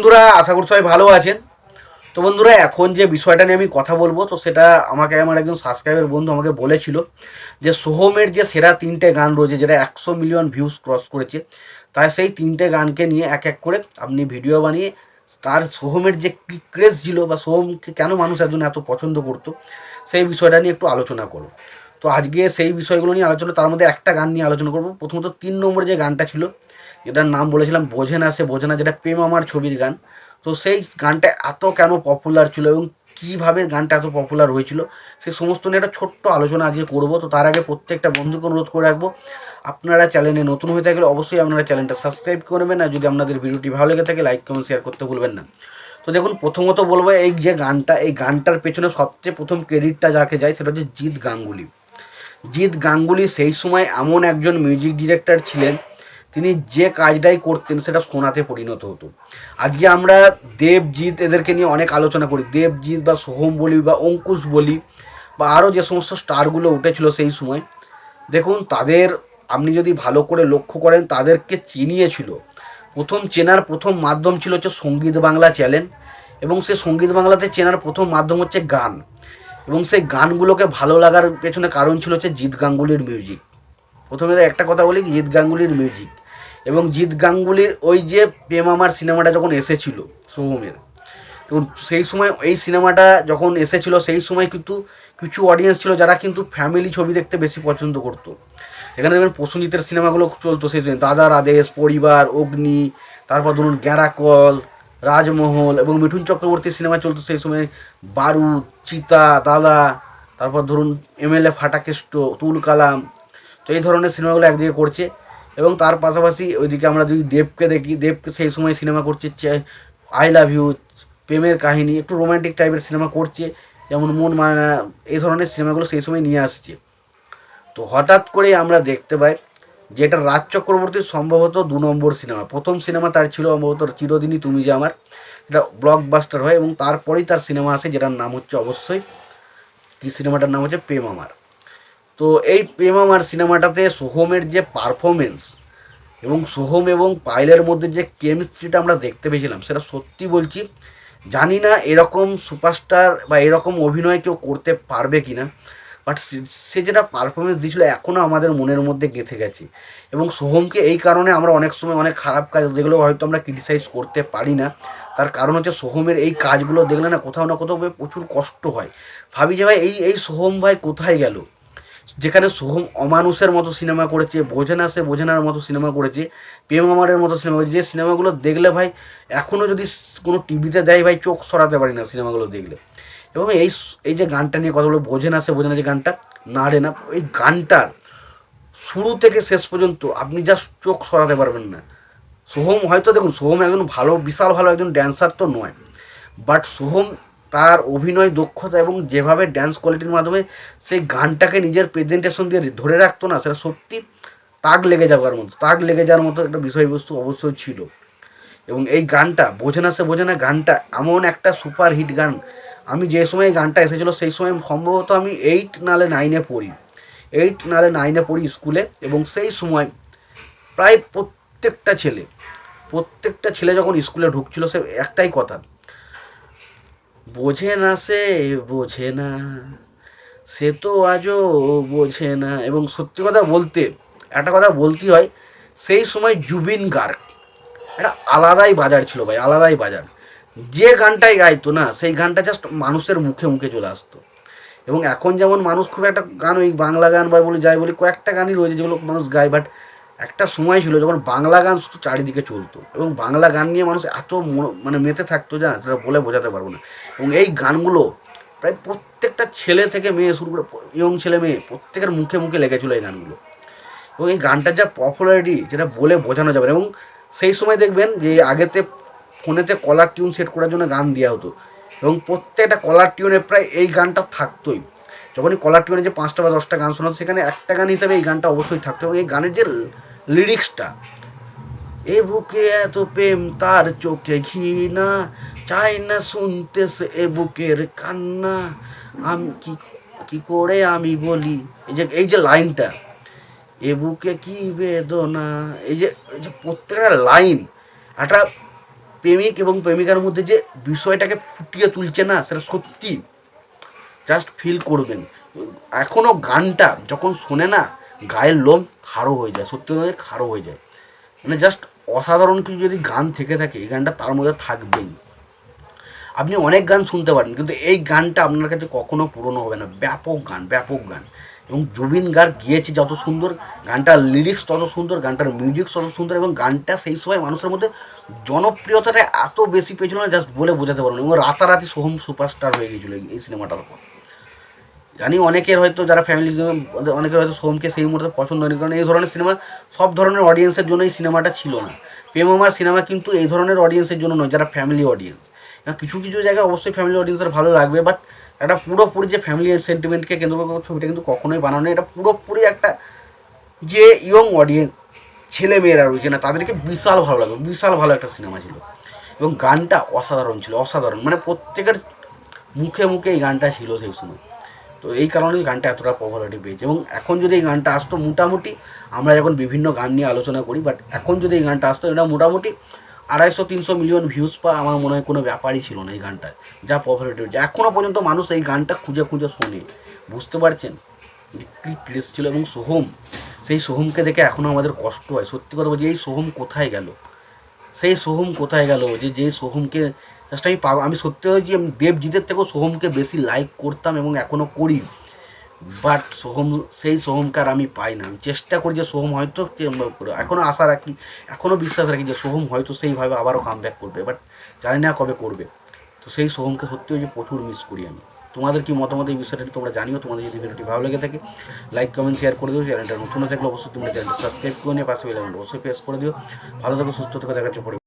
বন্ধুরা, আশা করি সবাই ভালো আছেন। তো বন্ধুরা, এখন যে বিষয়টা নিয়ে আমি কথা বলবো, তো সেটা আমাকে আমার একজন সাবস্ক্রাইবার বন্ধু আমাকে বলেছিল যে সোহমের যে সেরা 3টে গান রয়েছে যেটা 100 মিলিয়ন ভিউজ ক্রস করেছে, তাই সেই 3টে গানকে নিয়ে এক এক করে আপনি ভিডিও বানিয়ে তার সোহমের যে কী ক্রেজ ছিল বা সোহমকে কেন মানুষ একজন এত পছন্দ করতো সেই বিষয়টা নিয়ে একটু আলোচনা করো। তো আজকে সেই বিষয়গুলো নিয়ে আলোচনা, তার মধ্যে একটা গান নিয়ে আলোচনা করবো। প্রথমত 3 নম্বরে যে গানটা ছিল, যেটার নাম বলেছিলাম বোঝে না সে বোঝে না, যেটা প্রেম আমার ছবির গান। তো সেই গানটা এত কেন পপুলার ছিল এবং কীভাবে গানটা এত পপুলার হয়েছিল সেই সমস্ত নিয়ে একটা ছোট্ট আলোচনা আজকে করবো। তো তার আগে প্রত্যেকটা বন্ধুকে অনুরোধ করে রাখবো, আপনারা চ্যানেলে নতুন হয়ে থাকলে অবশ্যই আপনারা চ্যানেলটা সাবস্ক্রাইব করবেন, আর যদি আপনাদের ভিডিওটি ভালো লেগে থাকে লাইক কমেন্ট শেয়ার করতে ভুলবেন না। তো দেখুন, প্রথমত বলবো এই যে গানটা, এই গানটার পেছনে সবচেয়ে প্রথম ক্রেডিটটা যাকে যায় সেটা হচ্ছে জিৎ গাঙ্গুলি। জিৎ গাঙ্গুলি সেই সময় এমন একজন মিউজিক ডিরেক্টর ছিলেন, তিনি যে কাজটাই করতেন সেটা সোনাতে পরিণত হতো। আজকে আমরা দেবজিৎ এদেরকে নিয়ে অনেক আলোচনা করি, দেবজিৎ বা সোহম বলি বা অঙ্কুশ বলি বা আরও যে সমস্ত স্টারগুলো উঠেছিল সেই সময়, দেখুন তাদের আপনি যদি ভালো করে লক্ষ্য করেন তাদেরকে চিনিয়েছিল, প্রথম চেনার প্রথম মাধ্যম ছিল হচ্ছে সঙ্গীত বাংলা চ্যানেল, এবং সে সঙ্গীত বাংলাতে চেনার প্রথম মাধ্যম হচ্ছে গান, এবং সেই গানগুলোকে ভালো লাগার পেছনে কারণ ছিল হচ্ছে জিৎ গাঙ্গুলির মিউজিক। প্রথমে একটা কথা বলি, জিৎ গাঙ্গুলির মিউজিক এবং জিৎ গাঙ্গুলির ওই যে প্রেম আমার সিনেমাটা যখন এসেছিল সোহমের, তো সেই সময় এই সিনেমাটা যখন এসেছিল সেই সময় কিন্তু কিছু অডিয়েন্স ছিল যারা কিন্তু ফ্যামিলি ছবি দেখতে বেশি পছন্দ করতো। এখানে দেখবেন প্রসেনজিতের সিনেমাগুলো চলতো সেই সময়, দাদার আদেশ, পরিবার, অগ্নি, তারপর ধরুন গ্যারাকল, রাজমহল, এবং মিঠুন চক্রবর্তীর সিনেমা চলতো সেই সময়, বারুদ, চিতা, দাদা, তারপর ধরুন এমএলএ ফাটাকেষ্ট, তুল কালাম। তো এই ধরনের সিনেমাগুলো একদিকে করছে, এবং তার পাশাপাশি ওইদিকে আমরা যদি দেবকে দেখি, দেবকে সেই সময় সিনেমা করছে আই লাভ ইউ, প্রেমের কাহিনী, একটু রোম্যান্টিক টাইপের সিনেমা করছে, যেমন মন মানা, এই ধরনের সিনেমাগুলো সেই সময় নিয়ে আসছে। তো হঠাৎ করে আমরা দেখতে পাই যে এটা রাজ চক্রবর্তীর সম্ভবত 2 নম্বর সিনেমা, প্রথম সিনেমা তার ছিল সম্ভবত চিরদিনই তুমি যে আমার, এটা ব্লকবাস্টার হয়, এবং তারপরেই তার সিনেমা আসে যেটার নাম হচ্ছে অবশ্যই, কি সিনেমাটার নাম হচ্ছে প্রেম আমার। তো এই প্রেম আমার সিনেমাটাতে সোহমের যে পারফরমেন্স এবং সোহম এবং পায়েলের মধ্যে যে কেমিস্ট্রিটা আমরা দেখতে পেয়েছিলাম, সেটা সত্যি বলছি, জানি না এরকম সুপারস্টার বা এরকম অভিনয় কেউ করতে পারবে কি না, বাট সে যেটা পারফরমেন্স দিয়েছিল এখনও আমাদের মনের মধ্যে গেঁথে গেছে। এবং সোহমকে এই কারণে আমরা অনেক সময় অনেক খারাপ কাজ যেগুলো হয়তো আমরা ক্রিটিসাইজ করতে পারি না, তার কারণ হচ্ছে সোহমের এই কাজগুলো দেখলে না কোথাও না কোথাও প্রচুর কষ্ট হয়। ভাবি যে ভাই এই সোহম ভাই কোথায় গেল, যেখানে সোহম অমানুষের মতো সিনেমা করেছে, বোঝে না সে বোঝে নার মতো সিনেমা করেছে, প্রেম আমারের মতো সিনেমা করেছে, যে সিনেমাগুলো দেখলে ভাই এখনও যদি কোনো টিভিতে দেয় ভাই চোখ সরাতে পারি না সিনেমাগুলো দেখলে। এবং এই যে গানটা নিয়ে কথা বলে বোঝে না সে বোঝে না, যে গানটা নাড়ে না, এই গানটার শুরু থেকে শেষ পর্যন্ত আপনি জাস্ট চোখ সরাতে পারবেন না। সোহম হয়তো দেখুন, সোহম একজন ভালো বিশাল ভালো একজন ড্যান্সার তো নয়, বাট সোহম তার অভিনয় দক্ষতা এবং যেভাবে ড্যান্স কোয়ালিটির মাধ্যমে সেই গানটাকে নিজের প্রেজেন্টেশন দিয়ে ধরে রাখতো না, সেটা সত্যি তাক লেগে যাওয়ার মতো একটা বিষয়বস্তু অবশ্যই ছিল। এবং এই গানটা বোঝে না সে বোঝে না গানটা এমন একটা সুপার হিট গান। আমি যে সময় গানটা এসেছিলো সেই সময় সম্ভবত আমি 8 নালে 9-এ পড়ি স্কুলে, এবং সেই সময় প্রায় প্রত্যেকটা ছেলে যখন স্কুলে ঢুকছিল সে একটাই কথা, বোঝে না সে বোঝে না, সে তো আজও বোঝে না। এবং সত্যি কথা বলতে একটা কথা বলতেই হয়, সেই সময় জুবিন গার্গ একটা আলাদাই বাজার ছিল ভাই, আলাদাই বাজার। যে গানটাই গাইতো না সেই গানটা জাস্ট মানুষের মুখে মুখে চলে আসতো। এবং এখন যেমন মানুষ খুব একটা গান, ওই বাংলা গান বা বলি যাই বলি কয়েকটা গানই রয়েছে যেগুলো মানুষ গায়, বাট একটা সময় ছিল যখন বাংলা গান শুধু চারিদিকে চলতো, এবং বাংলা গান নিয়ে মানুষ এত মানে মেতে থাকতো যা সেটা বলে বোঝাতে পারবো না। এবং এই গানগুলো প্রায় প্রত্যেকটা ছেলে থেকে মেয়ে শুরু করে ইয়ং ছেলে মেয়ে প্রত্যেকের মুখে মুখে লেগেছিলো এই গানগুলো। এবং এই গানটার যা পপুলারিটি যেটা বলে বোঝানো যাবে না। এবং সেই সময় দেখবেন যে আগেতে ফোনেতে কলার টিউন সেট করার জন্য গান দেওয়া হতো, এবং প্রত্যেকটা কলার টিউনে প্রায় এই গানটা থাকতোই। যখনই কলার টিউনে যে 5টা বা 10টা গান শোনাতো সেখানে একটা গান হিসাবে এই গানটা অবশ্যই থাকতো। এবং এই গানের যে লিরিক্সটা, এ বুকে এত প্রেম তার চোখে ঘৃণা, চাই না শুনতে সে এ বুকের কান্না, আমি কি করে আমি বলি, এই যে লাইনটা, এ বুকে কি বেদনা, এই যে প্রত্যেকটা লাইন একটা প্রেমিক এবং প্রেমিকার মধ্যে যে বিষয়টাকে ফুটিয়ে তুলছে না, সেটা সত্যি জাস্ট ফিল করবেন। এখনও গানটা যখন শোনে না, গায়ের লোম খাড়ো হয়ে যায়, সত্যি কথা খাড়ো হয়ে যায়। মানে জাস্ট অসাধারণ কিছু যদি গান থেকে থাকে, এই গানটা তার মধ্যে থাকবেই। আপনি অনেক গান শুনতে পারেন, কিন্তু এই গানটা আপনার কাছে কখনো পুরনো হবে না। ব্যাপক গান, ব্যাপক গান। এবং জুবিন গার্গ গিয়েছে যত সুন্দর, গানটার লিরিক্স তত সুন্দর, গানটার মিউজিক তত সুন্দর, এবং গানটা সেই সময় মানুষের মধ্যে জনপ্রিয়তাটা এত বেশি পেয়েছিল না, জাস্ট বলে বোঝাতে পারবো না। এবং রাতারাতি সোহম সুপারস্টার হয়ে গিয়েছিল এই সিনেমাটার পর। জানি অনেকের হয়তো যারা ফ্যামিলি, অনেকের হয়তো সোহমকে সেই মুহূর্তে পছন্দ হয়নি, কারণ এই ধরনের সিনেমা সব ধরনের অডিয়েন্সের জন্য এই সিনেমাটা ছিল না। প্রেম আমার সিনেমা কিন্তু এই ধরনের অডিয়েন্সের জন্য নয়, যারা ফ্যামিলি অডিয়েন্স। কিছু কিছু জায়গায় অবশ্যই ফ্যামিলি অডিয়েন্সের ভালো লাগবে, বাট একটা পুরোপুরি যে ফ্যামিলি সেন্টিমেন্টকে কেন্দ্র করে ছবিটা কিন্তু কখনোই বানানো, এটা পুরোপুরি একটা যে ইয়ং অডিয়েন্স ছেলেমেয়েরা রয়েছে না, তাদেরকে বিশাল ভালো লাগবে। বিশাল ভালো একটা সিনেমা ছিল, এবং গানটা অসাধারণ ছিল, অসাধারণ। মানে প্রত্যেকের মুখে মুখে এই গানটা ছিল সেই সময়। তো এই কারণেই গানটা এতটা পপুলারিটি পেয়েছে। এবং এখন যদি এই গানটা আসতো, মোটামুটি আমরা যখন বিভিন্ন গান নিয়ে আলোচনা করি, বাট এখন যদি এই গানটা আসতো, এটা মোটামুটি 250-300 মিলিয়ন ভিউজ পাওয়া আমার মনে হয় কোনো ব্যাপারই ছিল না এই গানটায়, যা পপুলারিটি হয়েছে। এখনও পর্যন্ত মানুষ এই গানটা খুঁজে খুঁজে শোনে, বুঝতে পারছেন কি ক্রেজ ছিল। এবং সোহম, সেই সোহমকে দেখে এখনও আমাদের কষ্ট হয়, সত্যি কথা বলছি। এই সোহম কোথায় গেল, সেই সোহম কোথায় গেল, যে সোহমকে জাস্ট আমি সত্যি হয়েছি, আমি দেবজিতের থেকেও সোহমকে বেশি লাইক করতাম এবং এখনও করি। বাট সোহম, সেই সোহমকে আর আমি পাই না। আমি চেষ্টা করি যে সোহম হয়তো, এখনও আশা রাখি, এখনও বিশ্বাস রাখি যে সোহম হয়তো সেইভাবে আবারও কামব্যাক করবে, বাট জানি না কবে করবে। তো সেই সোহমকে সত্যি হয়েছে প্রচুর মিস করি আমি। তোমাদের কি মতামত এই বিষয়টা তোমরা জানিও। তোমাদের যদি ভিডিওটি ভালো লেগে থাকে, লাইক কমেন্ট শেয়ার করে দিও। চ্যানেলটা নতুন থাকলে অবশ্যই তোমরা চ্যানেলটা সাবস্ক্রাইব করে নিয়ে পাশে বেল আইকনটা অবশ্যই প্রেস করে দিও। ভালো থাকো, সুস্থ থাকো, দেখা হচ্ছে পরে।